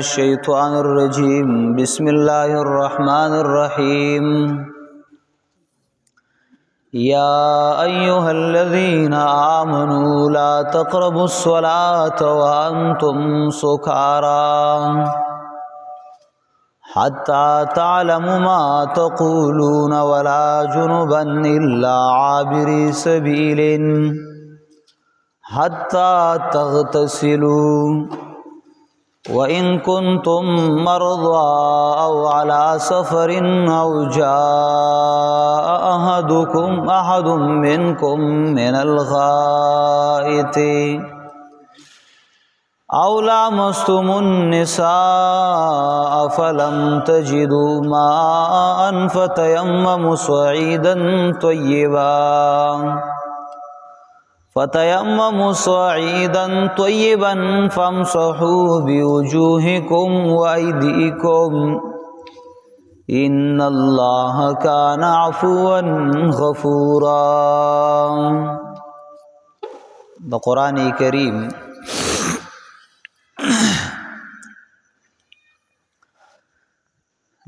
الشيطان الرجيم بسم الله الرحمن الرحيم يا أيها الذين آمنوا لا تقربوا الصلاة وأنتم سكارى حتى تعلموا ما تقولون ولا جنبا إلا عابري سبيل حتى تغتسلوا وإن كنتم مرضى أو على سفر أو جاء أحد منكم من الغائط أو لامستم النساء فلم تجدوا ماء فتيمموا صعيدا طيبا فامسحوا بوجوهكم وأيديكم إن الله كان عفوا غفورا. دا قرآن کریم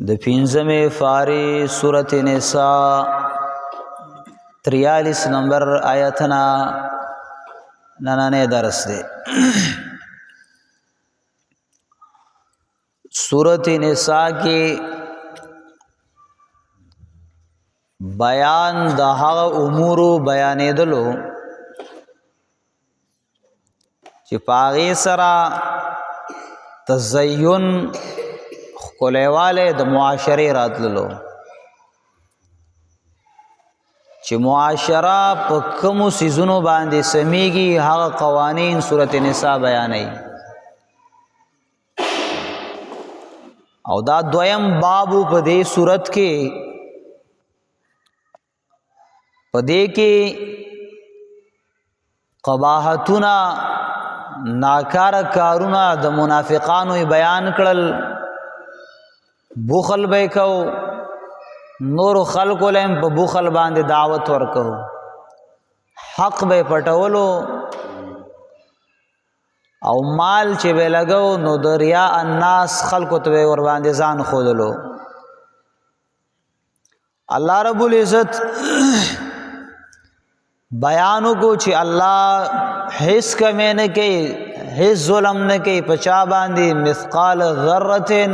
د 15 فارې سورۃ نساء 43 نمبر آیتنا ننانه درس دے. سورۃ نساء کې بیان د هغه امور بیانېدلو چې پاغه سره تزین خلیواله د معاشره راتللو چې معاشره په کوم سيزونو باندې سميږي هغه قوانين سورۃ نساء بیانوي. او دا دویم باب په دې سورۃ کې قباحتنا ناکار کارونه د منافقانو بیان کړل. بخل به کو نور خلق لهم په بخل باندې دعوت ورکو، حق به پټولو او مال چې به لګو نو دریا الناس خلق ته ور باندې ځان خودلو. الله رب العزت بیانو کو چې الله هیڅ کمی نه کوي، هیڅ ظلم نه کوي پچا باندې مثقال ذره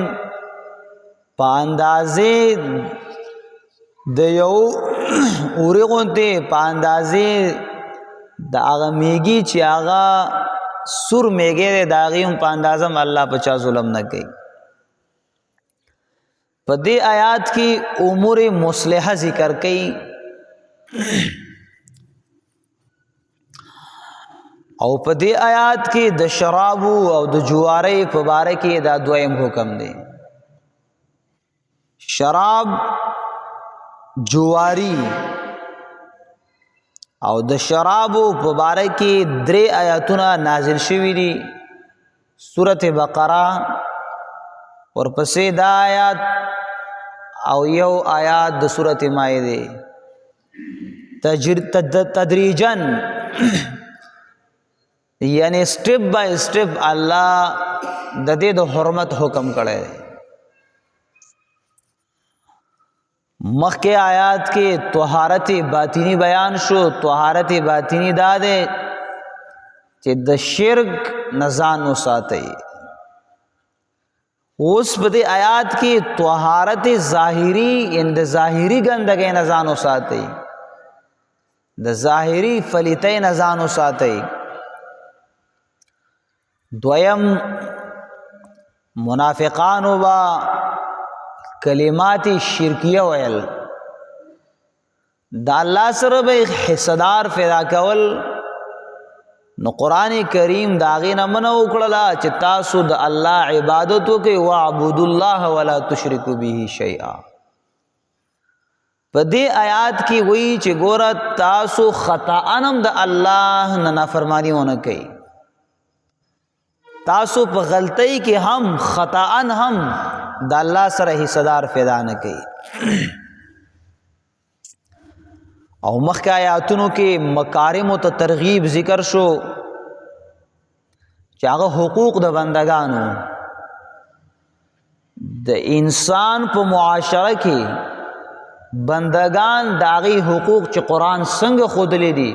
په اندازې د یو اورغونته په اندازې د هغه میږي چې هغه سور میږي د هغه په اندازم الله پچا ظلم نه کوي. په دې آیات کې امور مصلحه ذکر کړي او په دې آیات کې د شراب او د جواری په باره کې دا دویم حکم دی. شراب، جواری او د شراب په باره کې 3 آیاتونه نازل شوي دي. سورۃ بقره ورپسې دا آیات او یو آیات د سورۃ مائده تدریجن یعنی سټپ بای سټپ الله د دې د حرمت حکم کړی. مخکې آیات کې طهارت باطینی بیان شو. طهارت باطینی دا ده چې د شرک نزان وساتي. اوس په دې آیات کې طهارت ظاهری ان د ظاهری ګندګۍ نزان وساتي، د ظاهری فلیتۍ نزان وساتي. دویم منافقانو با کلمات شرکیه ویل، دا الله سره به حصدار پیدا کول. نو قران کریم دا غینه منو کړلا چې تاسو د الله عبادت وکي واعبدوا الله ولا تشركوا به شيئا. په دې آیات کې وایي چې ګوره تاسو خطا انم د الله نه نافرمانی ونه کوي، تاسو په غلطۍ کې هم خطا ان هم د الله سره حصدار پیدا نه کوي. او مخکې آیاتونو کې مکارم ته ترغیب ذکر شو چې هغه حقوق د بندگانو د انسان په معاشره کې بندگان داغي حقوق چې قرآن څنګه خودلی دي،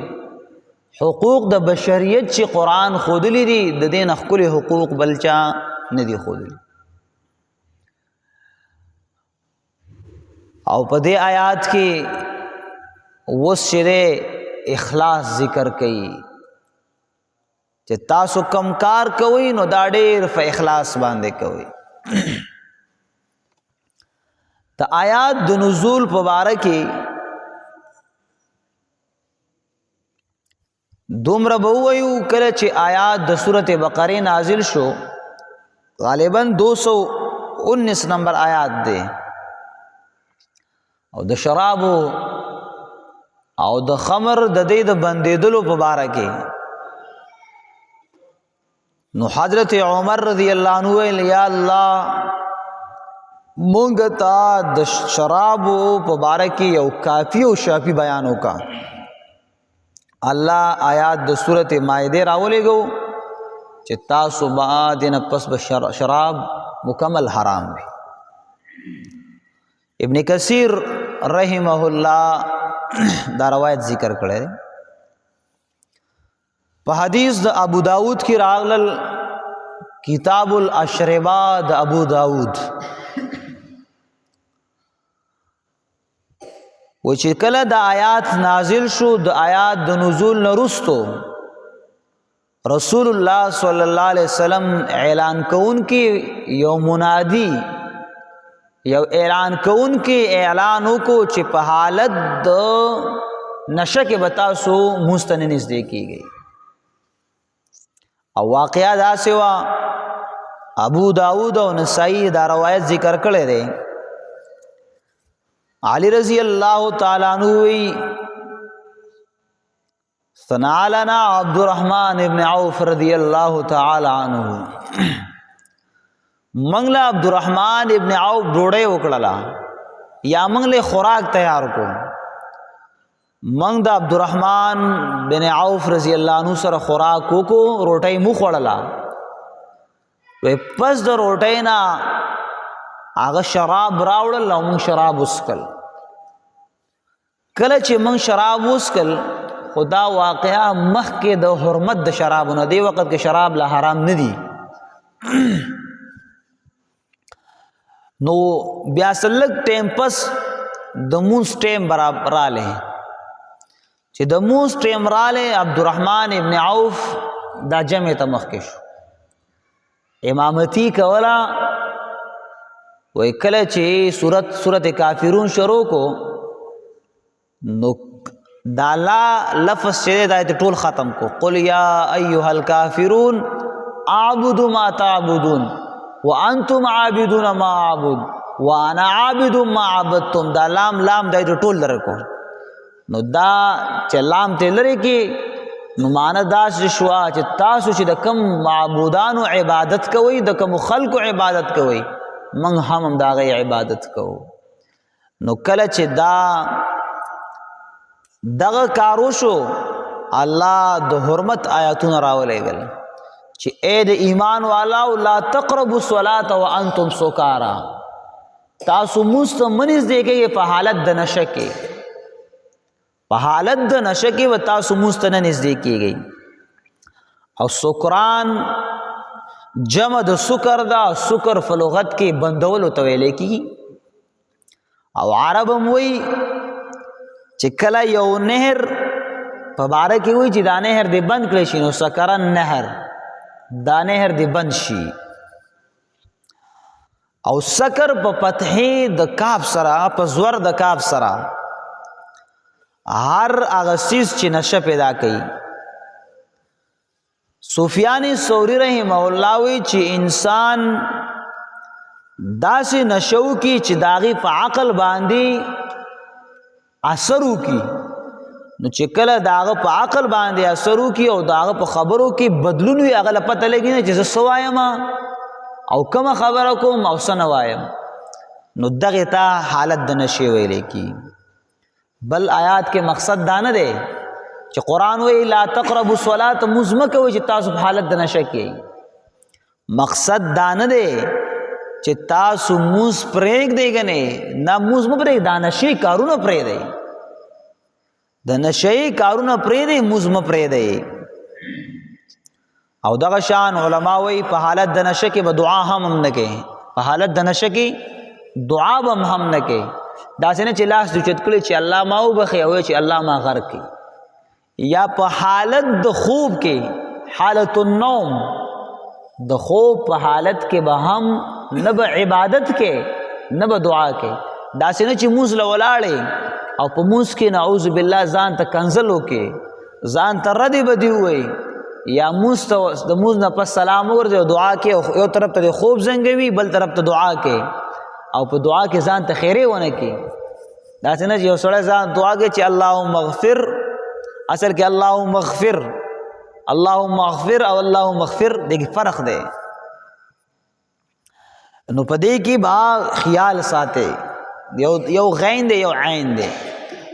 حقوق د بشریت چې قرآن خودلی دي، د دې نه ښکلي حقوق بل چا نه دي خودلی. او په دې آیات کې اوس چې اخلاص ذکر کوي چې تاسو کم کار کوئ نو دا ډېر په اخلاص باندې کوئ. د آیات د نزول په باره کې دومره به ووایو کله چې آیات د سورت بقره نازل شو، غالباً 219 نمبر آیات دی، او د شرابو او د خمر د دې د بندیدلو په باره کې نو حضرت عمر رضی الله عنه ویل یا الله مونږ ته د شرابو په باره کې یو کافی او شافی بیان وکا. الله آیات د سورت مائده راولېږو چې تاسو به د نه پس به شراب مکمل حرام وي. ابن کثیر رحمه الله دا روایت ذکر کړی په حدیث د ابو داود کې راغلل، کتاب الاشربا د ابو داود و چې کله د آیات نازل شو، د آیات د نزول نرستو رسول الله صلی الله علیه وسلم اعلان کون کې یو منادی یو اعلان کون کې اعلان وکړو چې په حالت د نشه کې به تاسو مونځ ته نه نږدې کیږئ. او واقعا داسې وه، ابو داود او نسائی دا روایت ذکر کړی دی. علی رضی اللہ تعالی عنہ وی ثنا لنا عبد الرحمن ابن عوف رضی اللہ تعالی عنہ، منگلا عبد الرحمن ابن عوف ډوډۍ وکړله یا منگله خوراک تیار کو، منگ دا عبد الرحمن بن عوف رضی اللہ عنہ سره خوراک کو روټۍ مو خوړله. وی پس د روټۍ نه هغه شراب راوړل او موږ شراب وسکل. کله چې موږ شراب وسکل خدا واقعا مخکې د حرمت د شرابونه، دی وخت کې شراب لا حرام نه دي. نو بیا سلک ټیم پس د مونږ ټیم برابر رااله، چې د مونږ ټیم رااله عبدالرحمن ابن عوف دا جمع ته مخکې شو، امامتی کولا. وی کله چې سورت کافرون شروع کو نو دا لا لفظ چې دا ټول ختم کو، قل یا ایها الکافرون اعبد ما تعبدون وانتم عابدون ما اعبد وانا عابد ما عبدتم. دا لام دا ټول لره کو. نو دا چې لام ته لري کې نو معنا دا شوا چې تاسو چې د کم معبودانو عبادت کوئ، د کم خلقو عبادت کوئ، من هم دا غي عبادت کو. نو کله چې دغه کارو شو، الله د حرمت آیاتونه راولېږل چې اے د ایمان والاو لا تقربوا الصلاة وانتم سکارا، تاسو مست منځ دیږئ په حالت د نشه کې، په حالت د نشه کې و تاسو مست نه نږدې کیږئ. او سکران جمع د سکر دا، سکر په لغت کې بندولو ته ویل کیږي. او عرب هم وایي چې کله یو نهر په باره کې وایي چې دا نهر دې بند کړی شي نو سکرن نهر، دا نهر دې بند شي. او سکر په فتحې د کاف سره، په زور د کاف سره هر هغه چیز چې نشه پیدا کوي. سفیان ثوری رحمه الله وی چې انسان داسې نشو کی چې داغي په عقل باندې اثر وکي، نو چې کله داغه په عقل باندې اثر وکي او داغه په خبرو کې بدلون وي، هغه پته لګي نه چې زه سوایم او کوم خبره کوم او سنوایم، نو دغه ته حالت د نشي ویل کی. بل آیات کې مقصد دا نه دی چې قرآن وی لا تقربوا الصلاة، مزمکه وی چې تاسو په حالت د نشه کې. مقصد دا نه دی چې تاسو موز پرېږدئ کنه نه موز مه پرېږدئ دا نشي کارونه پرېږدئ د نشي کارونه پرېږدئ موز مه پرېږدئ او دغه شان علما وایي په حالت د نشه کې به دعا هم نه کوي په حالت د نشه کې دعا به هم نه کوي داسې نه چې لاس اوچت کړي چې الله ما وبخي او چې الله ما غرق کړي یا په حالت د خوب کې حالت النوم د خوب په حالت کې به هم نه به عبادت کې نه به دعا کې داسې نه چې موز له ولاړې او په موز کې نعوذ بالله ځان ته کنځل وکړي ځان ته ردې بدې ووایي یا موز ته د موز نه پس سلام وګرځي او دعا کې یو طرف ته خوب زنګوي بل طرف ته دعا کې او په دعا کې ځان ته خیرې ونه کې داسې نه چې یو سړی ځان دعا کې چې اللهم اغفر اصل کې اللهم اغفر اللهم اغفر او اللهم اغفر دغه فرق دی نو په دې کې با خیال ساته یو غین دی یو عین دی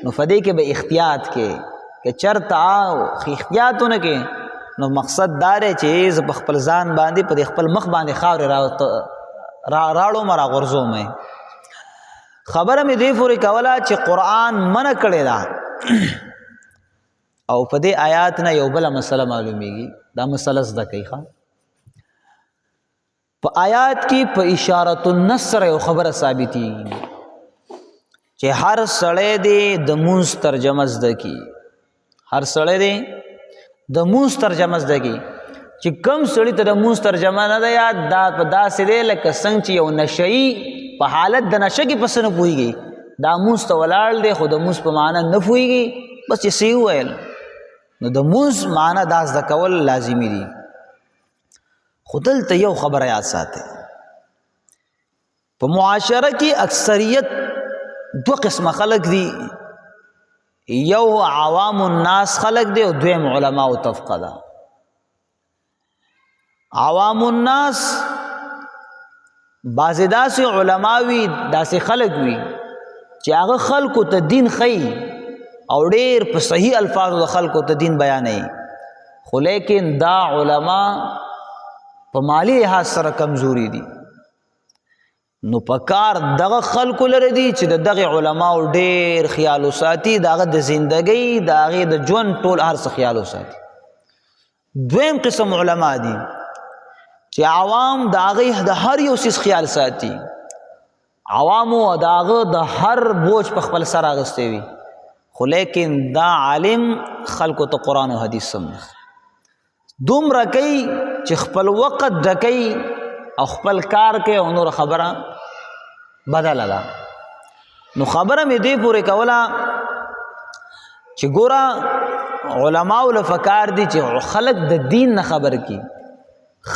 نو په دې کې به احتیاط کې چرته احتیاطونه کې نو مقصد دار چې په خپل ځان باندې په خپل مخ باندې خاور راړو مرا غرزو مې خبره مې دی پوری کوله چې قرآن منع کړی دا او په دې آیات نه یو بل مسله معلومیږي دا مسله زده کوي ښا په آیات کې په اشاره النصر یو خبره ثابتي چې هر سړی دی د مونږ ترجمه زده کی هر سړی دی د مونږ ترجمه زده کی چې کم سړی ته د مونږ ترجمه نه ده یاد دا په داسې دی لکه څنګه چې یو نشئی په حالت د نشه کې پس نه پوهېږي دا مونځ ته ولاړ دی خو د مونځ په معنا نه پوهېږي بس چې څه وویل نو د مونځ معنا دا زده کول لازمي دي خو دلته یو خبره یاد ساتئ په معاشره کې اکثریت دو قسمه خلق دي یو عوام الناس خلق دی او دویم علماء او طبقه ده عوام الناس بعضې داسې علماوي داسې خلق وي چې هغه خلکو ته دین ښیي او ډېر په صحیح الفاظو د خلکو ته دین بیانوي خو لیکن دا علما په مالی لحاظ سره کمزوري دي نو پکار دغه خلکو لره دي چې دغه علماو ډېر خیال وساتي د هغه د زندګۍ د هغې د ژوند ټول هر څه خیال وساتي دویم قسم علما دي چې عوام د هغې د هر یو څیز خیال ساتي عوامو د هغه د هر بوج په خپل سر اغستی وي خو لیکن دا عالم خلکو ته قرآن و حدیث سمنه دومره کوي چې خپل وقت ډکوي او خپل کار کوي او نور خبره بدله ده نو خبره مې دې پورې کوله چې ګوره علماو له پکار دي چې خلک د دین نه خبر کړي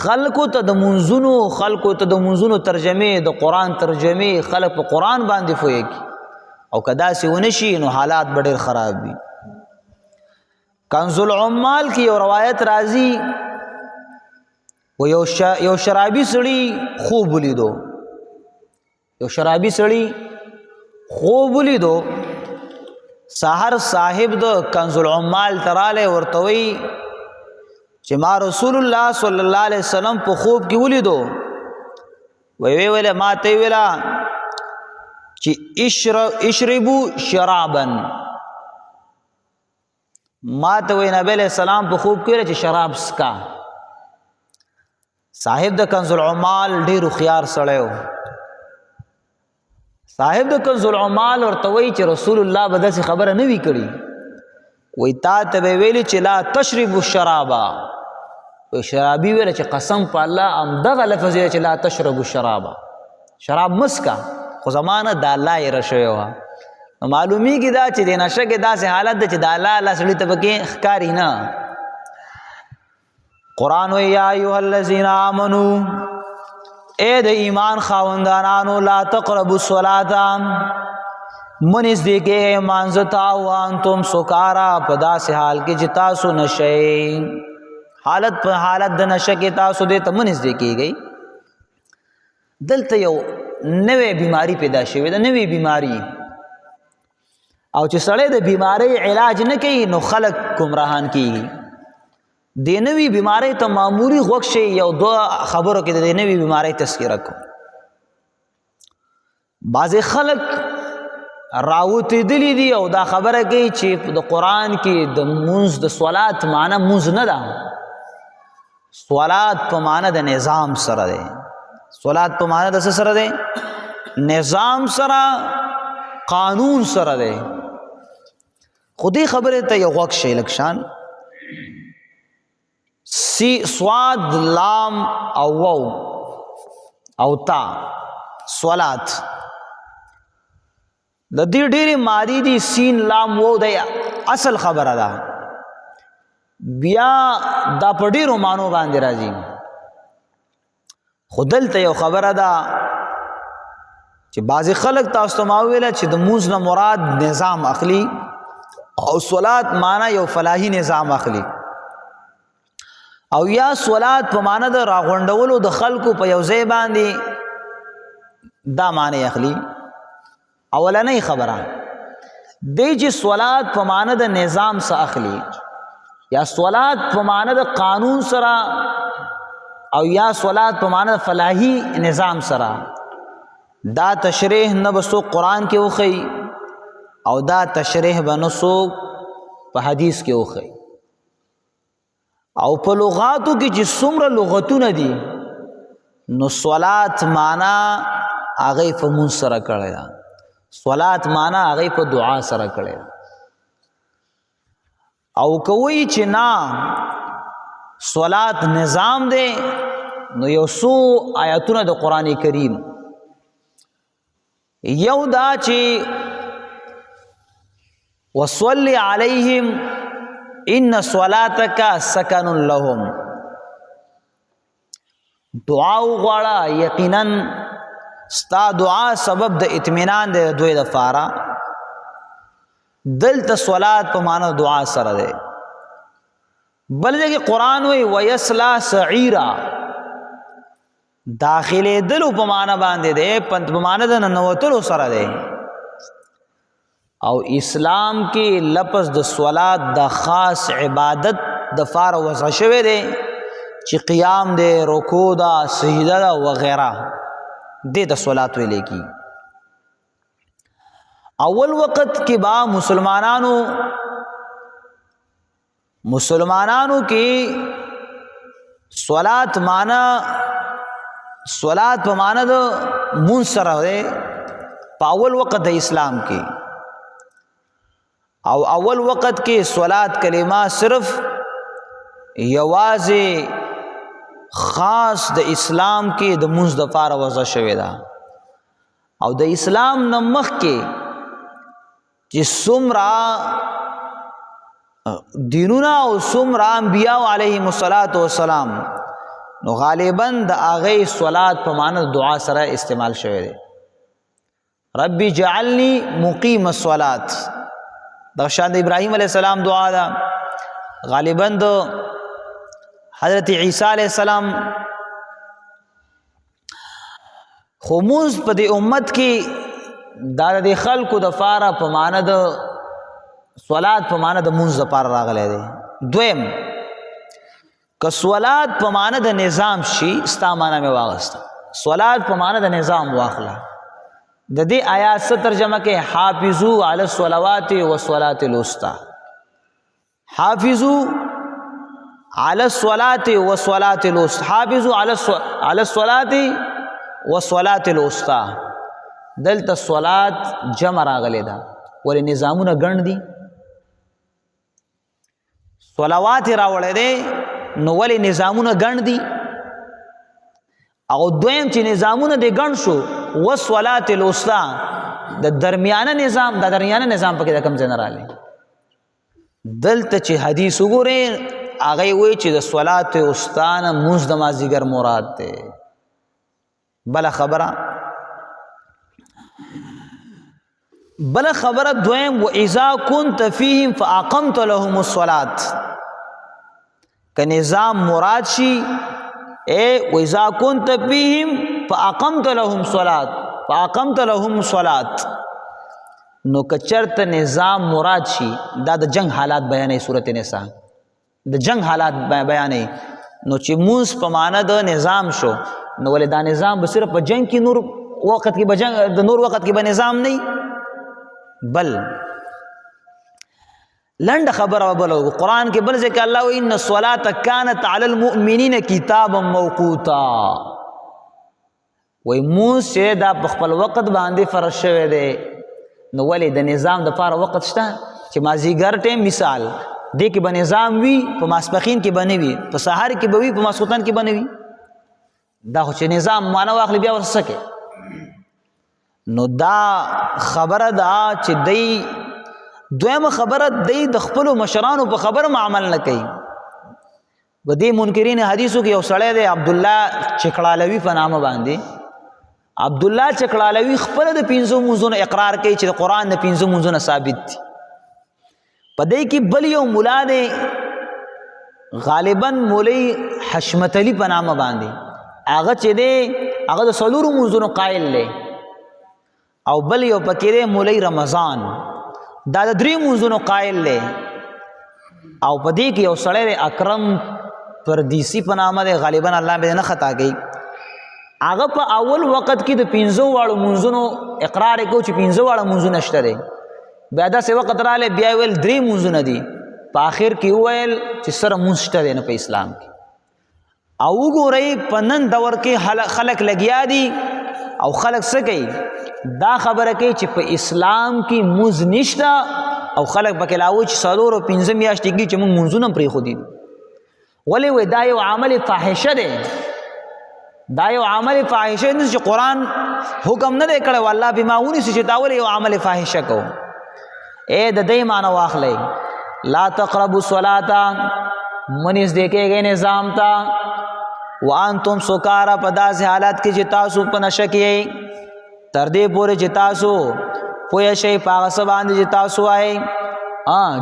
خلکو ته د منځونو ترجمه د قرآن ترجمه خلک په قرآن باندې پوهېږي او که داسې ونه شي نو حالات به ډېر خراب وي کنز العمال کې یو روایت راځي و یو شرابي سړي خوب ولیدو سحر صاحب د کنز العمال تراله ورته وی چې ما رسول الله صلی الله علیه وسلم په خوب کې ولیدو ویله ما ته ویلا چې اشربوا شرابا ما ته وی نبی علیہ السلام په خوب کې چې شراب سکا صاحب د کنز العمال ډېر خيار سړیو صاحب د کنز العمال ورته وی چې رسول الله به داسې خبره نه وی کړي وی تا ته ویلي چې لا تشربوا الشرابا شرابي ویل چې قسم په الله ام دغه لفظ چې لا تشربوا الشرابا شراب مسکا خو زمانه د الله یې رشوي وا معلومیږي دا چې د نشه کې داسې حالت ده چې د الله سړي ته پکې ښکاري نه قرآن وی یا ایها الذین آمنو اے د ایمان خاوندانانو لا تقربوا الصلاة منځ دې کې مانځه تا وانتم سکارا په داسې حال کې چې تاسو نشئ حالت په حالت د نشه کې تاسو دې ته منځ دې کېږئ دلته یو نوې بیماری پیدا شوې ده نوې بیماری او چې سړی د بیماری علاج نه کوي نو خلک ګمراهان کیږي د نوې بیماری ته معمولی غوږ شي یو دو خبرو کې د نوې بیماری تذکره کوم بعضې خلک راوتېدلي دي او دا خبره کوي چې د قرآن کې د مونځ د صلات معنی مونځ نه ده، صلات په معنی د نظام سره دی. صلات په معنی د څه سره دی؟ نظام سره، قانون سره دی. خو دې خبرې ته یو غوږ شئ لږ شان. صاد لام او واو او تا صلات د دې ډېرې مادي دي. سین لام واو د اصل خبره ده، بیا دا په ډېرو معنو باندې راځي. خو دلته یو خبره ده چې بعضې خلک تاسو ته ما وویله چې د مونځ نه مراد نظام اخلي او صلات معنی یو فلاحي نظام اخلي، او یا صلات په معنی د راغونډولو د خلکو په یو ځای باندې دا معنی اخلي. اولنۍ خبره دی چې صلات په معنی د نظام سره اخلي، یا صلات په معنی د قانون سره، او یا صلات په معنی د فلاحي نظام سره. دا تشریح نه به څوک قرآن کې وښیي او دا تشریح به نه څوک په حدیث کې وښیي. او په لغاتو کې چې څومره لغتونه دي نو صلات معنی هغه په مونځ سره کړی ده، صلات معنی هغه په دعا سره کړی ده. او کوي چې نه صلات نظام دی نو یو څو آیاتونه د قرآن کریم. یو دا چې وصلی علیہم ان صلاتک سکن لهم، دعا وغواړه، یقینا ستا دعا سبب د اطمینان دی دوی دپاره. دلته صلات په معنی دعا سره دی. بل ځای کې قرآن وایي ویصلا سعیرا، داخلېدلو په معنی باندې دی، په معنی د ننوتلو سره دی. او اسلام کې لفظ د صلات د خاص عبادت د فار وضع شوی دی چې قیام دی، رکوع ده، سجده ده وغیرہ، دې د صلات ویلې کی. اول وخت کې با مسلمانانو کې صلات معنی، صلات په معنی د مونځ سره دی په اول وخت د اسلام کې. او اول وخت کې صلات کلمه صرف یوازې خاص د اسلام کې د مونځ د پاره وضع شوې ده. او د اسلام نه مخکې چې څومره دینونه او څومره انبیاء علیهم الصلاۃ والسلام نو غالبا د هغې صلات په معنی دعا سره استعمال شوی دی. ربي جعلني مقیم الصلات دا شان د ابراهیم علیه السلام دعا ده، غالبا د حضرت عیسی علیه السلام. خو مونځ په دې امت کې دا د خلکو د پاره په معنی د صلات په معنی د مونځ دپاره راغلی دی. دویم که صلات په معنی د نظام شي، ستا معنی مې واغسته، صلات په معنی د نظام واخله. د دې آیات څه ترجمه کې حافظو علی الصلوات والصلاة الوسطى، حافظو علی الصلاة والصلاة الوسطى، حافظو علی الصلاة والصلاة الوسطى. دلته صلات جمع راغلی ده ولې نظامونه ګڼ دي، صلوات راوړی دی نو ولې نظامونه ګڼ دي. او دویم چې نظامونه دې ګڼ شو والصلاة الوسطى د درمیانه نظام، د درمیانه نظام پکې د کوم ځای نه راغلی. دلته چې حدیث وګورئ هغه وایي چې د صلات وسطی نه مونځ د مازدیګر مراد دی. بله خبره دویم واذا كنت فيهم فاقمت لهم الصلاة، که نظام مراد شي واذا كنت فيهم فاقمت لهم صلاة، نو که چرته نظام مراد شي دا د جنگ حالات بیانې. سورۃ النساء د جنگ حالات بیانې، نو چې مونځ په معنی د نظام شو نو ولې دا نظام به صرف په جنگ کې نور وخت کې به جنګ د نور وخت کې به نظام نه بل لنډ خبره وبلو قرآن کې بل ځکه الله ان الصلاة كانت على المؤمنين كتابا موقوتا وای موږ چې دا په خپل وخت باندې فرض شوی دی نو ولې د نظام د پاره وخت شته چې مازیګر ټیم مثال دې کې به نظام وي په ماسپخین کې به نه وي په سحر کې به وي په ماسخوتن کې به نه وي دا خو چې نظام معنا واخلي بیا ورسکه نو دا خبره دا چې دی دویمه خبره دی د خپل مشرانو په خبره عمل نه کوي ودی منکرین حدیثو کې یو سړی دی عبد الله چکړالوی په نامه باندې عبد الله چکړالوی خپل د 500 منځونو اقرار کوي چې قرآن د 500 منځونو ثابت دي پدې کې بل یو مولا دی غالبا مولوی حشمت علی په نامه باندې هغه چې دی هغه د څلورو منځونو قائل دی او بل یو پکې دی مولوی رمضان دا د 3 منځونو قائل دی او پدې کې یو سړی دی اکرم پردیسی په نامه دی غالبا الله به نه خطا کوي هغه په اول وخت کې د 500 واړو منځونو اقرار کو چې 500 واړو منځونه شته دي بیا دا څه وخت رااله بیا ویل 3 منځونه دي په اخر کې ویل چې سره منځ شته نه په اسلام کې او وګورئ په نن دور کې خلک لګیا دي او خلک څه کوي دا خبره کوي چې په اسلام کې منځ نشته او خلک پکې لاوي چې 4 او 5 میاشتې کې چې موږ منځونه پرې خو دي ولې وای دا یو عمل فاحشه دی دا یو عمل فاحشه نه چې قرآن حکم نه دی کړی والله بماونی چې دا ول یو عمل فاحشه کو اے د دې معنی واخلې لا تقربوا الصلاة منځ دې کېږي نظام تا وانتم سکارا په داسې حالت کې چې تاسو په نشه کې تر دې پورې چې تاسو پوه شئ په هغه څه باندې چې تاسو وایي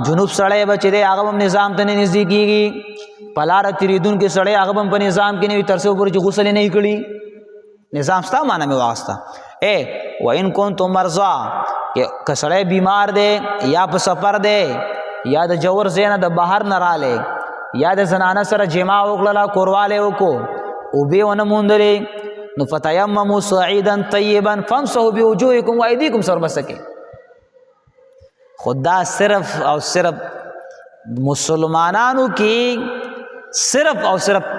جنوب سړی به چې دی هغه هم نظام ته نه نږدې کېږي په لاره تېرېدونکي سړی هغه هم په نظام کې نه وي تر څو پورې چې غسل یې نه کړي نظام ستا معنی مې واغسته اے وإن کنتم مرضی که سړی بیمار دی یا په سفر دی یا د جور ځای نه د بهر نه رالی یا د زنانه سره جما وکړله کوروالی وکړو اوبې ونه موندلې نو فتیمموا صعیدا طیبا فامسحوا بوجوهکم وایدیکم سر بسکې خدا صرف او صرف مسلمانانو کې صرف او صرف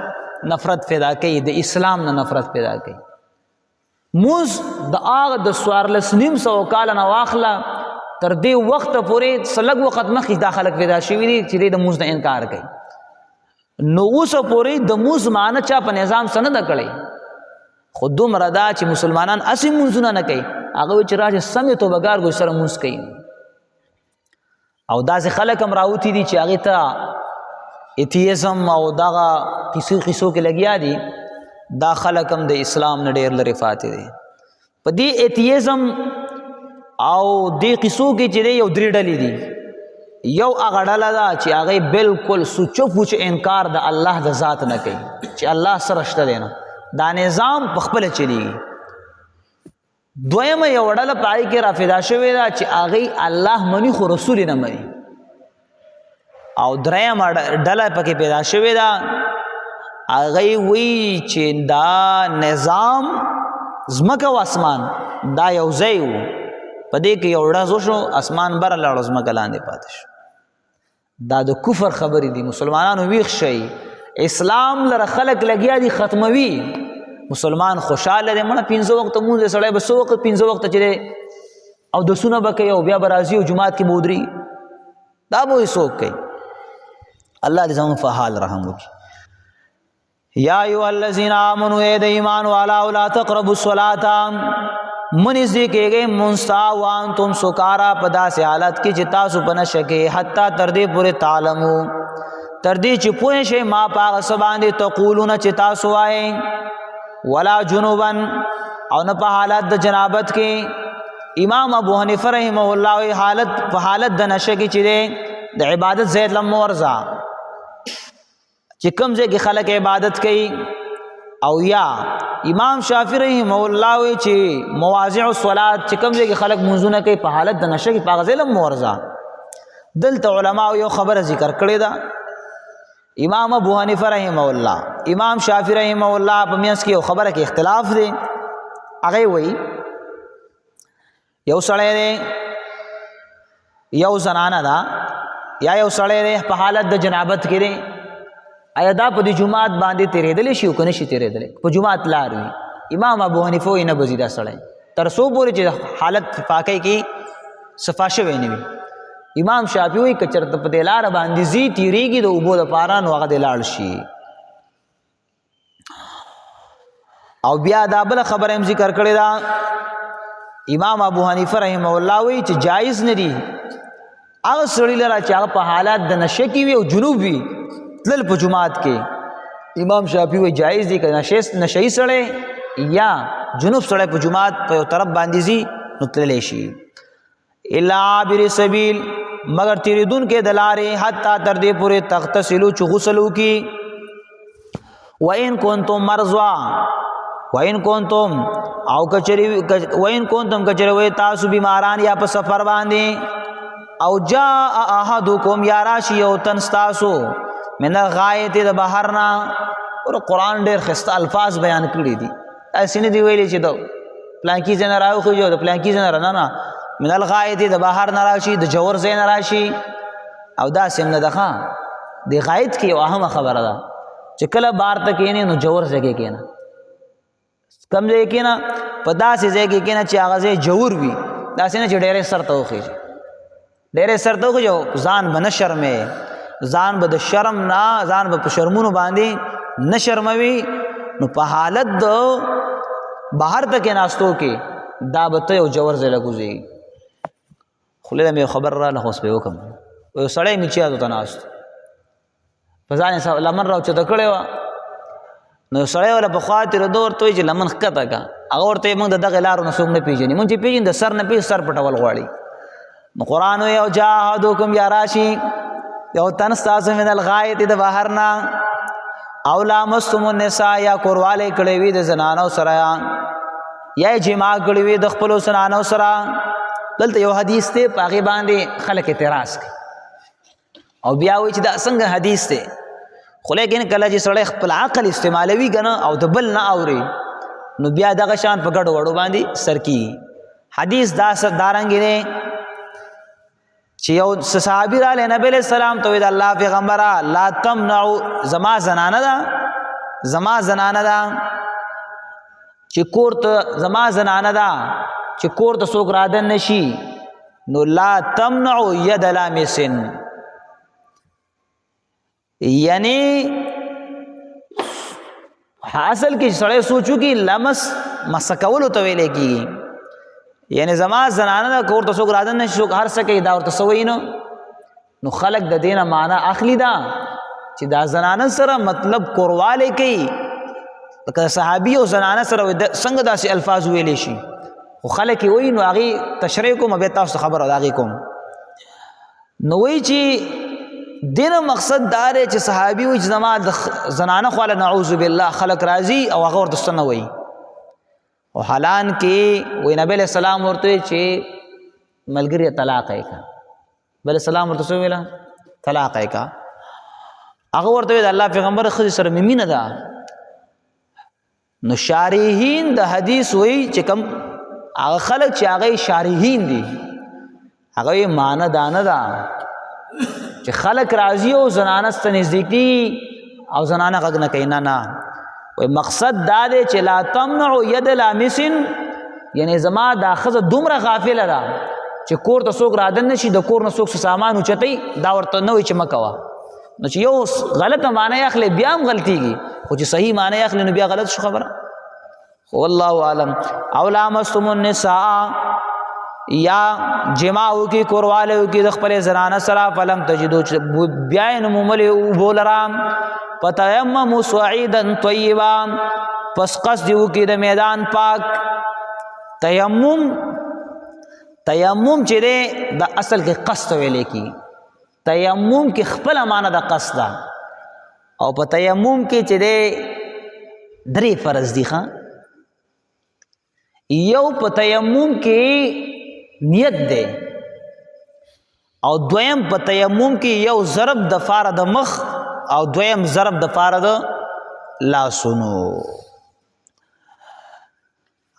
نفرت پیدا کوي د اسلام نه نفرت پیدا کوي موز د هغه د 1400 کال نه واخله تر دې وخت پورې سلګ وخت مخکې دا خلک پیدا شوي دي چې د موز نه انکار کوي نو اوس پورې د موز معنی چا په نظام سره نه کړی خو دومره دا چې مسلمانان اسی منځونه نه کوي هغه چې راځي سمې توبهګار ګو سره موز کوي او داسې خلک هم راوتی دي چې هغې ته ایتیزم او دغه قصو کې لګیا دي دا خلک هم د اسلام نه ډېر لرې پاتې دي په دې ایتیزم او دې قصو کې چې دی یو 3 ډلې دي یو هغه ډله ده چې هغې بلکل سوچو پوچو انکار د الله د ذات نه کوي چې الله سره شته دی نه دا نظام په خپله چلیږي دویمه یو ډله په هغې کې رافدا شوې ده چې هغې الله مني خو رسول نه مني او درېیمه ډله پکې پیدا شوې ده هغې وایي چې دا نظام ځمکه او اسمان دا یو ځای و په دې کې یو ډز وشو اسمان بره لاړو ځمکه لاندې پاتې شو دا د کفر خبرې دي مسلمانانو ویښ شئ اسلام لره خلک لګیا دي ختموي مسلمان خوشاله دی مړه 15 وخت مونږ سړی به 100 وخت 15 وخت چې او دسونه به کوي او بیا به راځي او جماعت کې بودري دا به یې څوک کوي الله دې زموږ په حال رحم وکړي یا ایها الذین آمنوا اے د ایمان والاو لا تقربوا الصلاة منځ دې کېږئ مونځ ته وانتم سکارا په داسې حالت کې چې تاسو په نشه کې حتی تر دې پورې تعلمو تر دې چې پوه شئ ما په هغه څه باندې تقولونه چې تاسو وایئ ولا جنوبا او نه په حالت د جنابت کې امام ابو حنیفه رحمه الله حالت په حالت د نشه کې چې دی د عبادت ځای لم ورځه چې کوم ځای کې خلک عبادت کوي او یا امام شافعی رحمه الله چې مواضع الصلات چې کوم ځای کې خلک منځونه کوي په حالت د نشه کې په هغه ځای لم ورځه دلته علما یو خبره ذکر کړې ده امام ابو حنیفه رحمه الله امام شافعی رحمه الله په میانس کې یو خبره کې اختلاف دی هغه وایي یو سړی دی یو زنانه ده یا یو سړی دی په حالت د جنابت کې دی آیا دا په دې جماعت باندې تېرېدلی شي او که نه شي تېرېدلی په جماعت لار وي امام ابو حنیفه وایي نه بځي دا سړی تر څو پورې چې حالت پاکۍ کې صفا شوی نه وي امام شافعي وایي که چېرته په دې لاره باندې ځي تېرېږي د اوبو دپاره نو هغه دې لاړ شي او بیا دا بله خبره هم ذکر کړې ده امام ابو حنیفه رحمه الله وایي چې جایز نه دي هغه سړي لره چې هغه په حالات د نشه کې وي او جنوب وي تلل په جماعت کې امام شافعي وایي جایز دي که نشهي سړی یا جنوب سړی په جماعت په یو طرف باندې ځي نو تللی شي الا عابر سبیل مگر تیریدونکي د لارې حتی تر دې پورې تغتسلو چې غسل وکړي وان کنتم مرضى وان کنتم او کچری وان کنتم کچری وای تاسو بیماران یا په سفر باندې او جاء احدکم یا راشی او تنستاسو من غایت د بهرنا اور قران ډېر خسته الفاظ بیان کړی دي اسینه دی ویلي چې دو پلانکی جن راو خو جو د پلانکی جن را نه من الغایت د بهر نه راشي د جوور زین راشي او دا سم نه دخه دی غایت کې یو اهم خبره ده چې کله بار ته کینې نو جوور ځای کې نه کم ځای کې نه په داسې ځای کې نه چې هغه ځای جوور وي داسې نه چې ډېرې سر ته وخیږي ډېرې سر ته وخیږي ځان به نه شرمې ځان به د شرم نه ځان به په شرمونو باندې نه شرموي نو په حالت د بهر ته کېناستو کې دا به ته یو جوور ځای لګوځي خولې ته مې خبر راغله خو اوس به یې وکړم یو سړی مې چیازو ته ناست په ځان یې لمن راوچته کړې وه نو سړی والا په خوا تېرېدو ورته وایي چې لمن ښکته که هغه ورته یې موږ د دغې لارو نه څوک نه پېژني موږ چې پېژني د سر نه پېژني سر پټول غواړي نو قرآن وایي او جاء احدکم یا راشي یو تن ستاسو من الغایت د بهر نه او لامستم النساء یا کوروالی کړی وي د زنانو سره یا جما کړی وي د خپلو زنانو سره دلته یو حدیث دی په هغې باندې خلک اعتراض کوي او بیا وایي چې دا څنګه حدیث دی خو لیکن کله چې سړی خپل عقل استعمالوي که نه او د بل نه اوري نو بیا دغه شان په ګډو وړو باندې سر کېږي حدیث دارنګې دی چې یو صحابي راغلی نبی علیه السلام ته وایي د الله پیغمبره لا تمنعو زما زنانه ده چې کور ته زما زنانه ده چې کور ته څوک رادن نشي نو لا تمنعو ید لامسن یعنی حاصل کې سړی سوچو کې لمس مسکولو ته ویلې کېږي یعنی زما زنانه ده کور ته څوک رادن نشي څوک هر څه کوي دا ورته څه وایي نو خلک د دې نه معنا اخلي دا چې دا زنانه سره مطلب کوروالی کوي لکه صحابي او زنانه سره څنګه داسې الفاظ ویلی شي خو خلک یې وایي نو هغې تشریح کوم بیا تاسو ته خبره د هغې کوم نو وایي چې دینه مقصد دا دی چې صحابي وایي چې زما د زنانه خواله نعوذ بالله خلک راځي او هغه ورته څه نه وایي او حالان کې وایي نبی علیه السلام ورته وایي چې ملګري طلاق یې کړه نبی علیه السلام ورته څه ویله طلاق یې کړه هغه ورته وایي د الله پیغمبر ښځې سره مې مینه ده نو شارحین د حدیث وایي چې کوم هغه خلک چې هغه شارحین دي هغه یې معنه دا نه ده چې خلک راځي او زنانه ته نزدیکي او زنانه غږ نه کوي نه وایي مقصد دا دی چې لا تمنعو ید لامسن یعنی زما دا ښځه دومره غافله ده چې کور ته څوک رادن نشي د کور نه څوک سامان اوچتوي دا ورته نه وایي چې مه کوه نو چې یو غلطه معنی اخلي بیا هم غلطیږي خو چې صحیح معنی اخلي نو بیا غلط شو خبره والله عالم او لامستم النساء یا جماعو کی کوروالو کی د خپل زنانه سره فلم تجدو بیا یې موملې اوبو لره فتیمموا صعیدا طیبا پس قصد وکړي د میدان پاک تیمم چې دی د اصل کې قصد ویلې کېږي تیمم کې خپله معنی د قصد ده او په تیمم کې چې دی درې فرض دي ښه یو په تیمم کې نیت دی او دویم په تیمم کې یو ضرب د فاره د مخ او دویم ضرب د فاره د لاسونو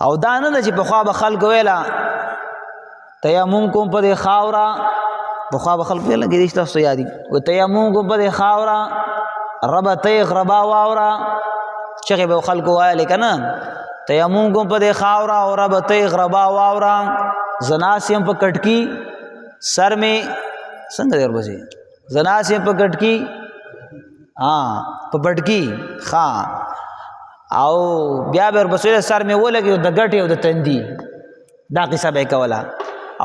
او دا نه چې په خوا به خلق ویلا تیمم کوم په خاورا په خوا به خلق ویلا کې تاسو یادي او تیمم کوم په خاورا رب تیغ ربا واورا چې به خلق وایل کنه تیمم کوم په خاورا او رب تیغ ربا واورا زناسیم په کټکی سر می څنګه وربسي زناسیم په کټکی په پټکی او بیا به وربسي سر می ولګي د غټي او د تندي دا قصه به کولا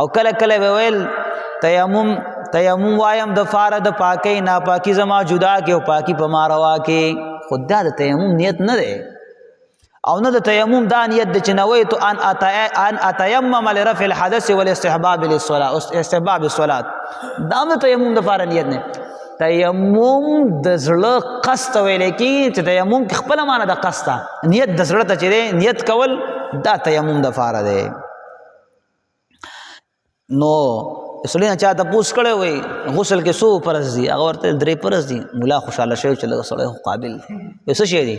او کله کله به ویل تیمم وایم د فار د پاکي ناپاکي زما جدا کې او پاکي په ما روا کې خدا د تیمم نیت نه ده او نه د تیمم دا نیت د چنوي تو ان اتیمم لرفع الحدث والاستحباب للصلاه استحباب الصلاه دا د تیمم د فار نیت نه تیمم د زړه قصد ویل کی چې تیمم خپل معنی د قصد نیت د زړه ته چې نیت کول دا تیمم د فار ده نو اسلینا چاته پوس کړي وي غسل کې سو فرض دي هغه ورته درې فرض دي مولا خوشاله شوی چې لږ سره قابل وسه شي دي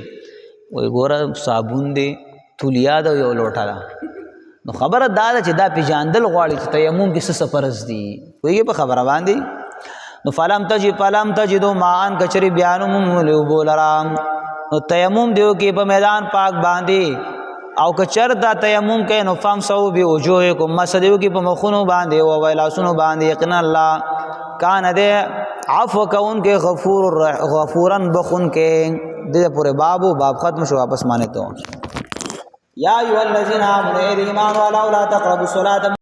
وای ګوره صابون دی تولیا دا یو لوټه ده نو خبره دا ده چې دا پیجاندل غواړي چې تیمم کې څه فرض دي وایي په خبره باندې نو فلم تجدو مان کچری بیانم بولرام نو تیمم دیو کې په میدان پاک باندې او کچر دا تیمم کې نو فهم سو بی وجوهکم مسدیو کې په مخونو باندې او ویلاسونو باندې یقینا الله کان دې عفو کون کې غفورن بخون کې دې پورے باب ختم شو واپس مانے تو یا ایھا الذین آمنوا ایمان والا لا تقربوا الصلاة